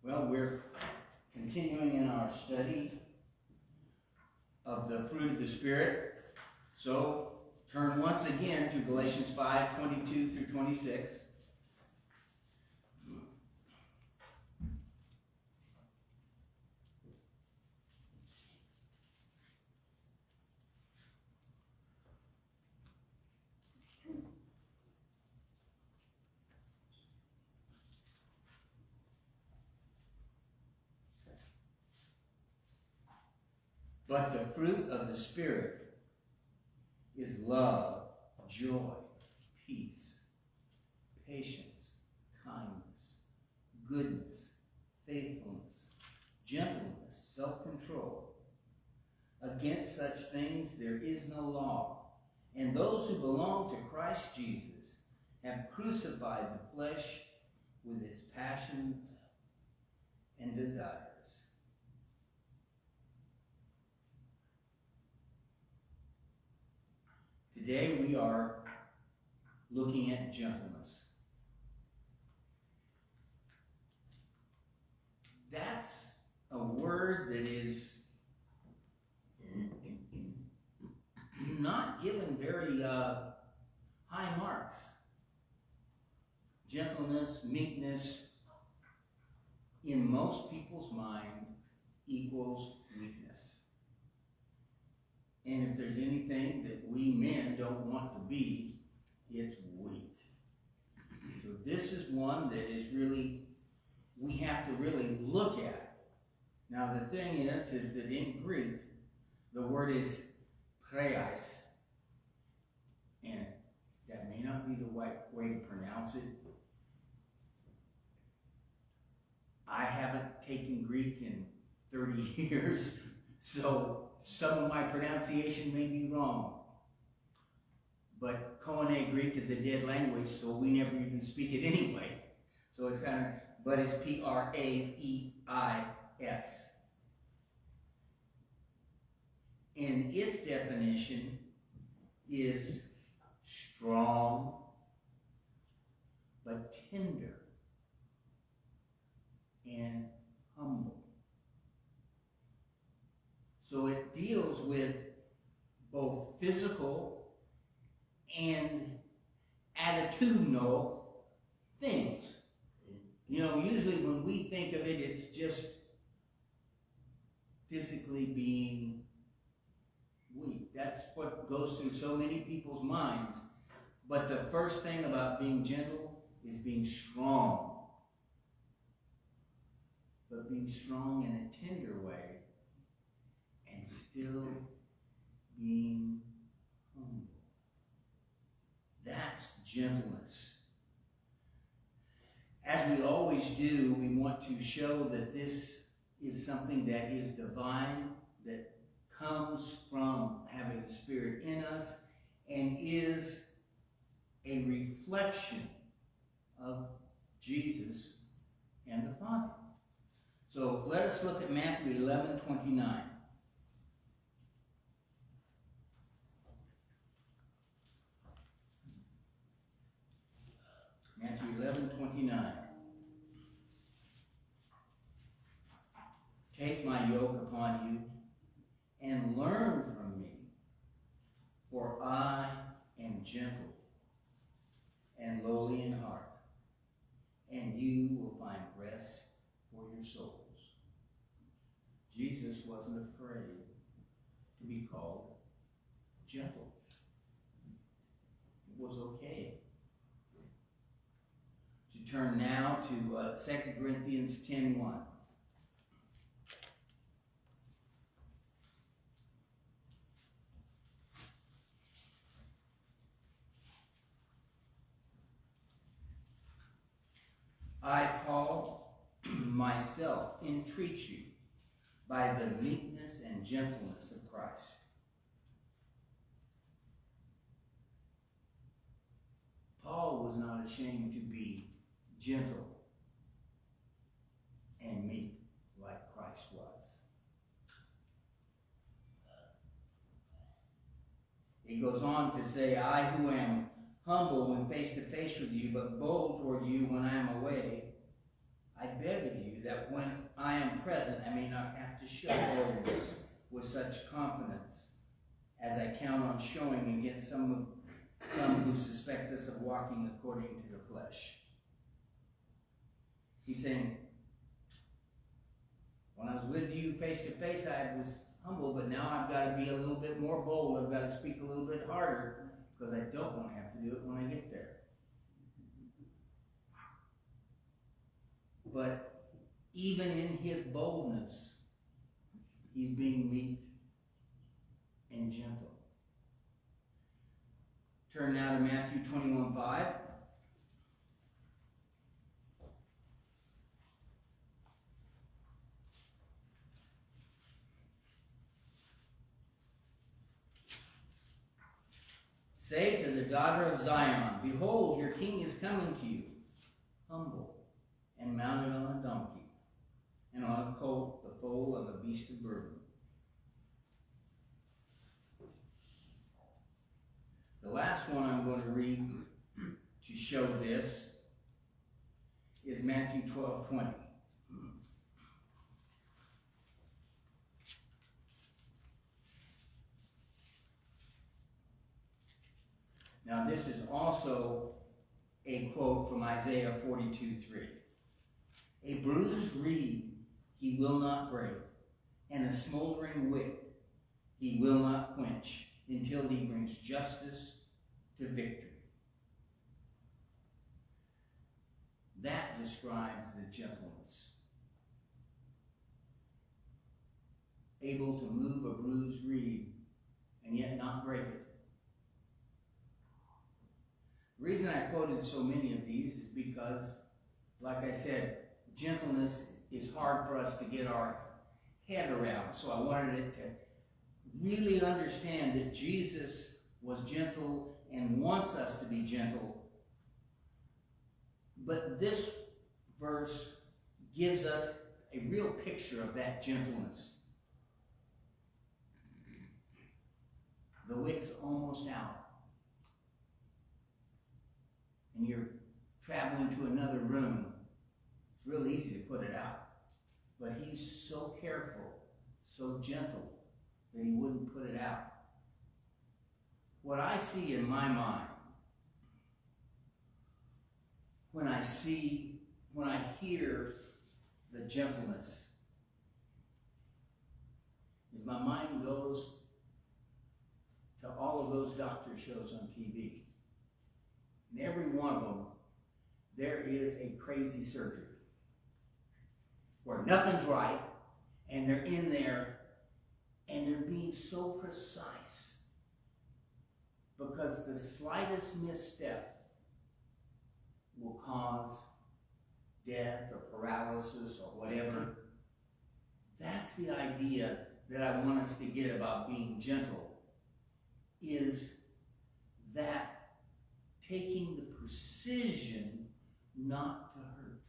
Well, we're continuing in our study of the fruit of the Spirit. So turn once again to Galatians 5:22 through 26. But the fruit of the Spirit is love, joy, peace, patience, kindness, goodness, faithfulness, gentleness, self-control. Against such things there is no law. And those who belong to Christ Jesus have crucified the flesh with its passions and desires. Today we are looking at gentleness. That's a word that is not given very high marks. Gentleness, meekness, in most people's mind, equals weakness. And if there's anything that we men don't want to be, it's weak. So this is one that is really, we have to really look at. Now the thing is that in Greek, the word is preis. And that may not be the right way to pronounce it. I haven't taken Greek in 30 years, so some of my pronunciation may be wrong. But Koine Greek is a dead language, so we never even speak it anyway. So it's kind of, but it's P-R-A-E-I-S. And its definition is strong, but tender and humble. So it deals with both physical and attitudinal things. You know, usually when we think of it, it's just physically being weak. That's what goes through so many people's minds. But the first thing about being gentle is being strong. But being strong in a tender way and still being humble. That's gentleness. As we always do, we want to show that this is something that is divine, that comes from having the Spirit in us, and is a reflection of Jesus and the Father. So let us look at Matthew 11:29. Matthew 11:29. Take my yoke upon you and learn from me, for I am gentle and lowly in heart, and you will find rest for your souls. Jesus wasn't afraid to be called gentle. It was okay. To turn now to 2 Corinthians 10:1. I, Paul, myself entreat you by the meekness and gentleness of Christ. Paul was not ashamed to be gentle and meek like Christ was. He goes on to say, I who am humble when face to face with you, but bold toward you when I am away, I beg of you that when I am present, I may not have to show boldness with such confidence as I count on showing against some who suspect us of walking according to the flesh. He's saying, when I was with you face to face, I was humble, but now I've got to be a little bit more bold. I've got to speak a little bit harder because I don't want to have to do it when I get there. But even in his boldness, he's being meek and gentle. Turn now to Matthew 21:5. Say to the daughter of Zion, behold, your king is coming to you, humble and mounted on a donkey, and on a colt, the foal of a beast of burden. The last one I'm going to read to show this is Matthew 12:20. Now this is also a quote from Isaiah 42:3. A bruised reed he will not break, and a smoldering wick he will not quench, until he brings justice to victory. That describes the gentleness. Able to move a bruised reed and yet not break it. The reason I quoted so many of these is because, like I said, gentleness is hard for us to get our head around. So I wanted it to really understand that Jesus was gentle and wants us to be gentle. But this verse gives us a real picture of that gentleness. The wick's almost out. And you're traveling to another room. It's real easy to put it out. But he's so careful, so gentle, that he wouldn't put it out. What I see in my mind, when I hear the gentleness, is my mind goes to all of those doctor shows on TV. In every one of them, there is a crazy surgery where nothing's right, and they're in there, and they're being so precise because the slightest misstep will cause death or paralysis or whatever. That's the idea that I want us to get about being gentle, is that taking the precision not to hurt,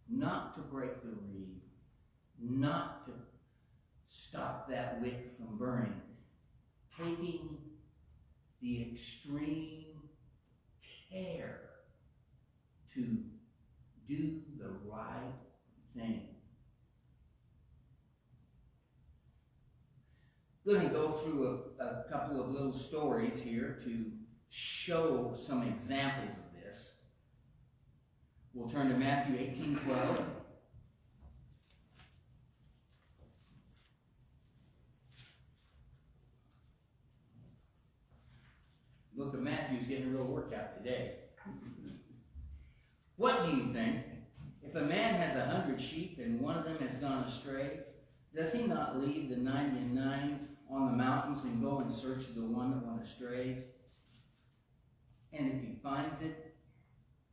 not to break the reed, not to stop that wick from burning, taking the extreme care to do the right thing. I'm going to go through a couple of little stories here to show some examples of this. We'll turn to Matthew 18:12. Look at Matthew's getting a real workout today. What do you think? If a man has 100 sheep and one of them has gone astray, does he not leave the 99 on the mountains and go in search of the one that went astray? And if he finds it,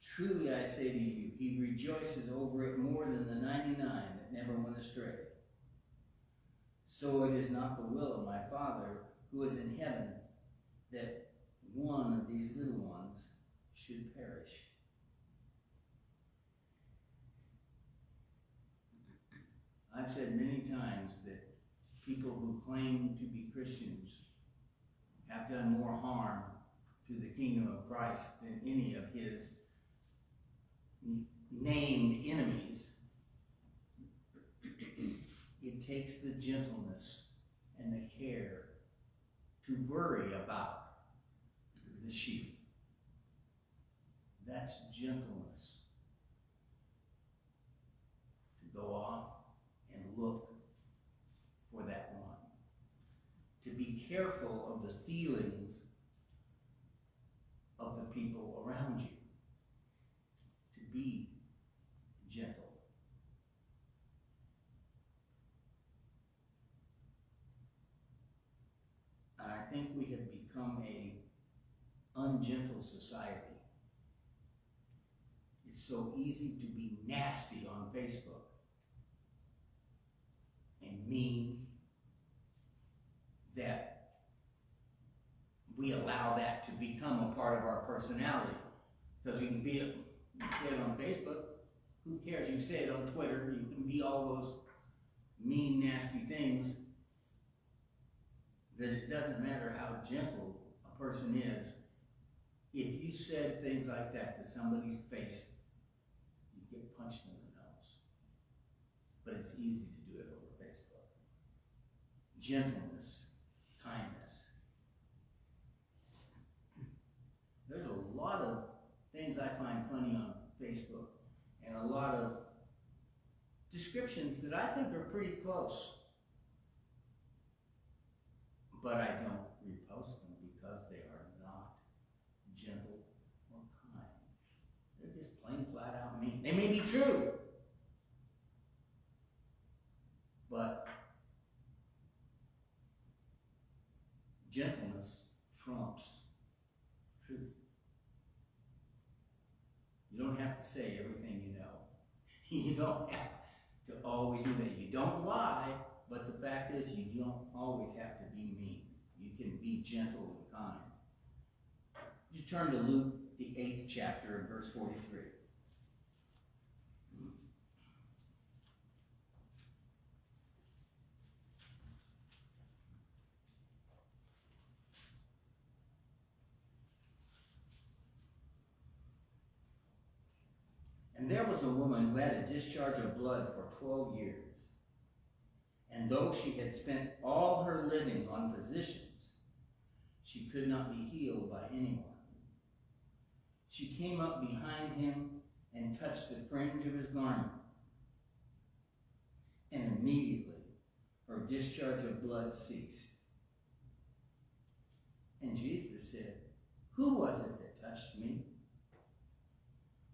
truly I say to you, he rejoices over it more than the 99 that never went astray. So it is not the will of my Father who is in heaven that one of these little ones should perish. I've said many times that people who claim to be Christians have done more harm to the kingdom of Christ than any of his named enemies, it takes the gentleness and the care to worry about the sheep. That's gentleness. To go off and look for that one. To be careful of the feelings of the people around you. To be gentle. And I think we have become a ungentle society. It's so easy to be nasty on Facebook and mean that we allow that to become a part of our personality. Because you can say it on Facebook, who cares? You can say it on Twitter, you can be all those mean, nasty things, that it doesn't matter how gentle a person is. If you said things like that to somebody's face, you get punched in the nose. But it's easy to do it over Facebook. Gentleness, kindness. There's a lot of things I find funny on Facebook, and a lot of descriptions that I think are pretty close. But I don't repost them because they are not gentle or kind. They're just plain flat out mean. They may be true, but gentleness trumps truth. You don't have to say everything you know. You don't have to always do that. You don't lie, but the fact is you don't always have to be mean. You can be gentle and kind. You turn to Luke, the 8th chapter, and verse 43. And there was a woman who had a discharge of blood for 12 years. And though she had spent all her living on physicians, she could not be healed by anyone. She came up behind him and touched the fringe of his garment. And immediately her discharge of blood ceased. And Jesus said, "Who was it that touched me?"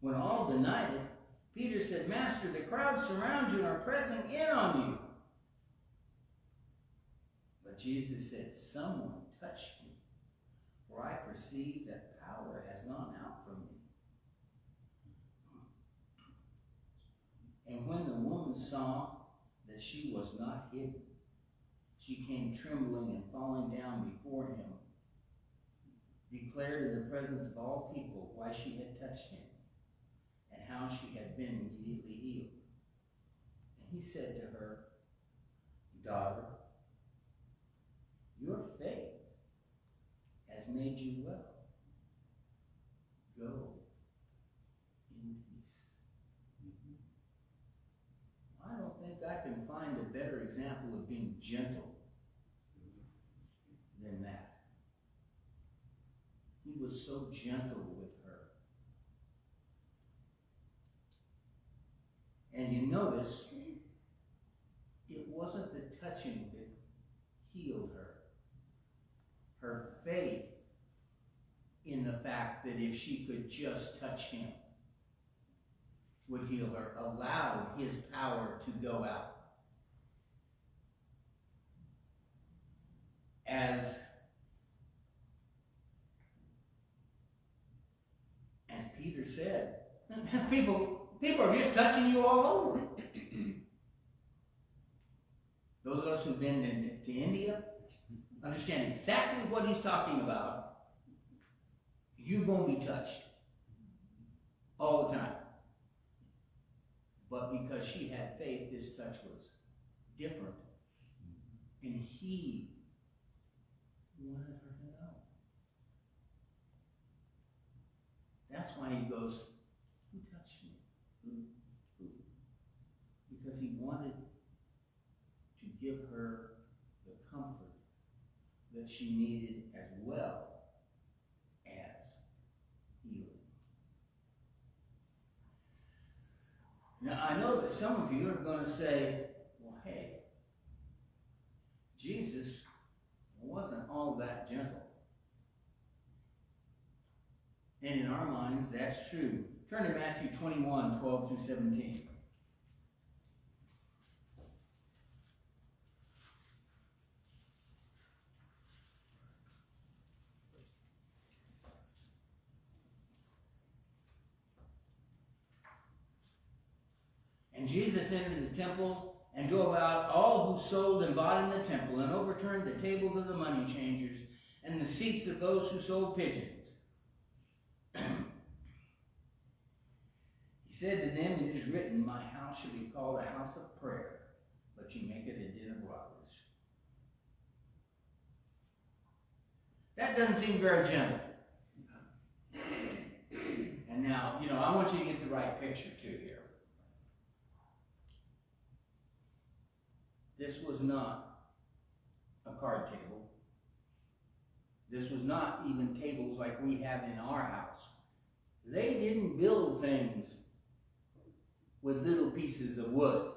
When all denied it, Peter said, "Master, the crowd surround you and are pressing in on you." But Jesus said, "Someone touched me, for I perceive that power has gone out from me." And when the woman saw that she was not hidden, she came trembling and falling down before him, declared in the presence of all people why she had touched him, and how she had been immediately healed. And he said to her, "Daughter, your faith has made you well. Go in peace." I don't think I can find a better example of being gentle than that. He was so gentle with her. And you notice, it wasn't the touching that healed her. Her faith in the fact that if she could just touch him would heal her, allowed his power to go out. As Peter said, people are just touching you all over. Those of us who've been to India understand exactly what he's talking about. You're going to be touched all the time. But because she had faith, this touch was different. And he wanted her to know. That's why he goes, "Who touched me?" Because he wanted to give her the comfort that she needed as well as healing. Now, I know that some of you are going to say, well, hey, Jesus wasn't all that gentle. And in our minds, that's true. Turn to Matthew 21, 12 through 17. And Jesus entered the temple and drove out all who sold and bought in the temple, and overturned the tables of the money changers and the seats of those who sold pigeons. He said to them, "It is written, my house shall be called a house of prayer, but you make it a den of robbers." That doesn't seem very gentle. And now, I want you to get the right picture too here. This was not a card table. This was not even tables like we have in our house. They didn't build things with little pieces of wood.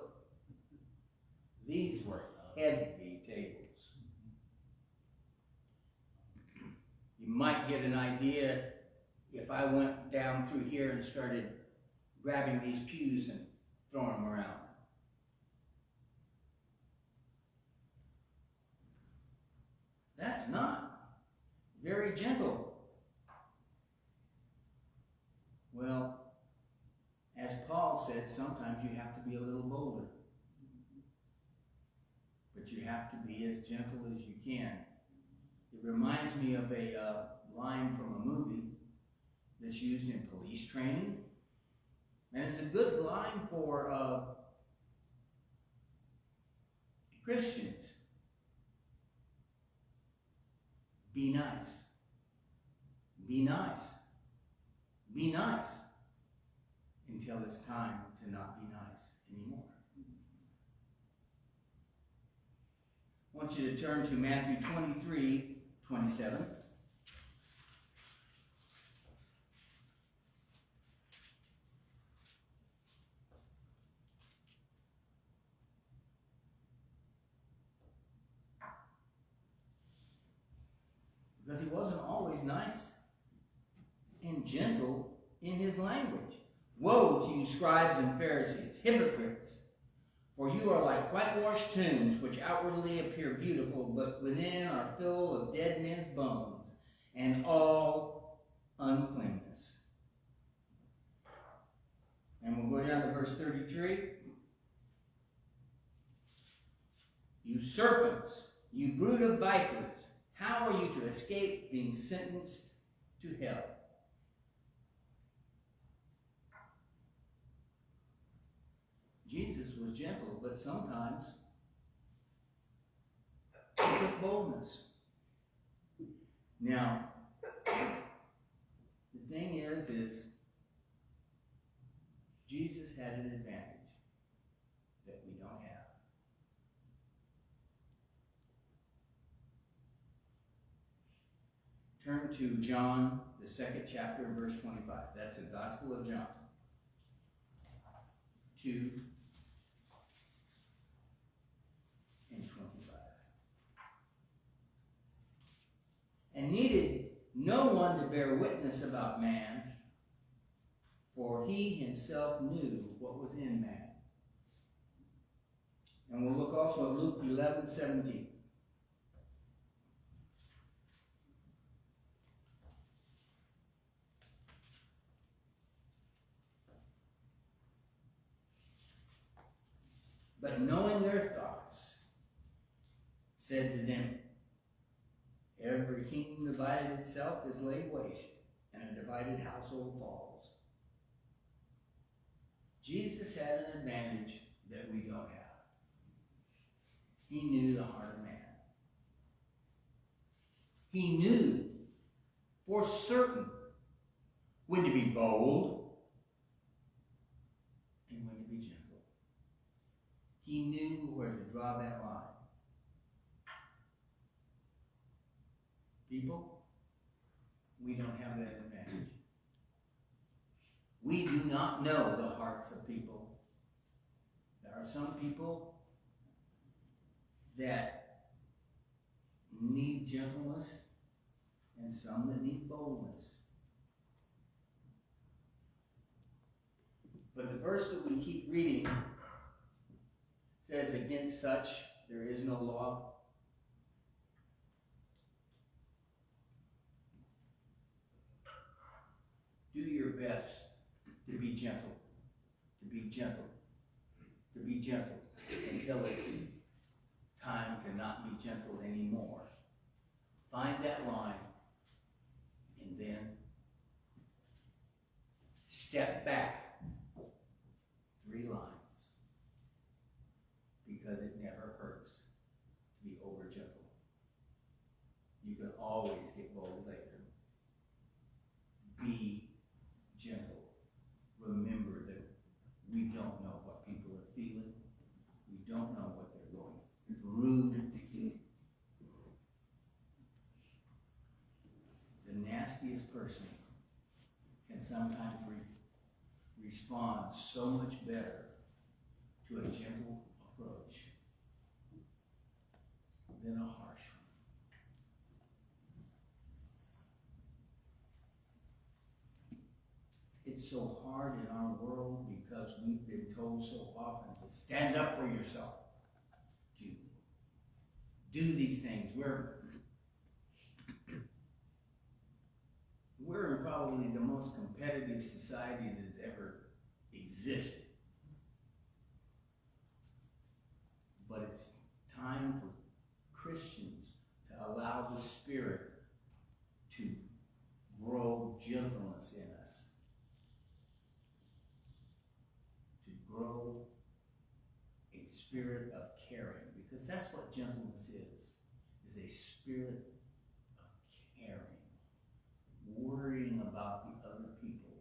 These were heavy tables. You might get an idea if I went down through here and started grabbing these pews and throwing them around. That's not very gentle. Well, as Paul said, sometimes you have to be a little bolder. But you have to be as gentle as you can. It reminds me of a line from a movie that's used in police training. And it's a good line for Christians. Be nice. Be nice. Be nice. Until it's time to not be nice anymore. I want you to turn to Matthew 23, 27. Because he wasn't always nice and gentle in his language. "Woe to you, scribes and Pharisees, hypocrites! For you are like whitewashed tombs, which outwardly appear beautiful, but within are full of dead men's bones and all uncleanness." And we'll go down to verse 33. "You serpents, you brood of vipers, how are you to escape being sentenced to hell? Jesus was gentle, but sometimes he took boldness. Now, the thing is Jesus had an advantage that we don't have. Turn to John, the 2nd chapter, verse 25. That's the Gospel of John. 2 and 25. "And needed no one to bear witness about man, for he himself knew what was in man." And we'll look also at Luke 11:17. "But knowing their thoughts, said to them, every kingdom divided itself is laid waste, and a divided household falls." Jesus had an advantage that we don't have. He knew the heart of man. He knew for certain when to be bold He knew where to draw that line. People, we don't have that advantage. We do not know the hearts of people. There are some people that need gentleness and some that need boldness. But the verse that we keep reading says, against such there is no law. Do your best to be gentle, to be gentle, to be gentle, until it's time to not be gentle anymore. Find that line, and then step back 3 lines, because it never hurts to be over gentle. You can always get bold later. Be gentle. Remember that we don't know what people are feeling. We don't know what they're going through. The nastiest person can sometimes respond so much better to a gentle approach than a harsh one. It's so hard in our world because we've been told so often to stand up for yourself, to do these things. We're in probably the most competitive society that has ever existed. But it's time for Christians to allow the Spirit to grow gentleness in us. To grow a spirit of caring, because that's what gentleness is a spirit of caring. Worrying about the other people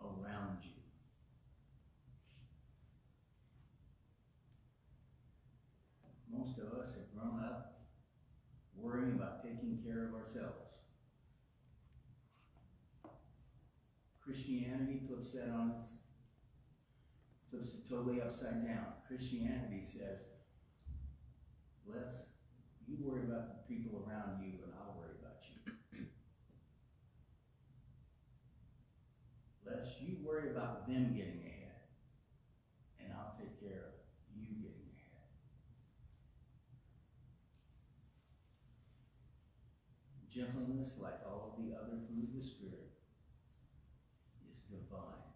around you. Most of us have grown up worrying about taking care of ourselves. Christianity flips that on its, flips it totally upside down. Christianity says, Les, you worry about the people around you and I'll worry about you. Les, you worry about them getting ahead, and I'll take care of you getting ahead. Gentleness, like all of the other fruit of the Spirit, is divine.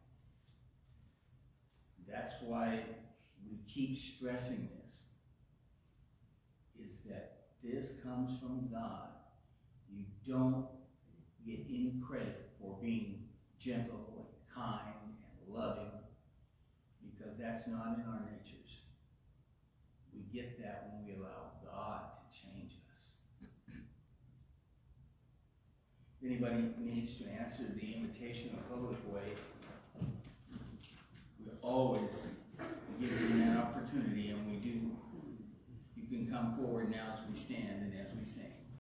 That's why we keep stressing this, is that this comes from God. You don't get any credit for being gentle and kind and loving, because that's not in our natures. We get that when we allow God to change us. If anybody needs to answer the invitation a public way, we're always giving that opportunity, and we do. You can come forward now as we stand and as we sing.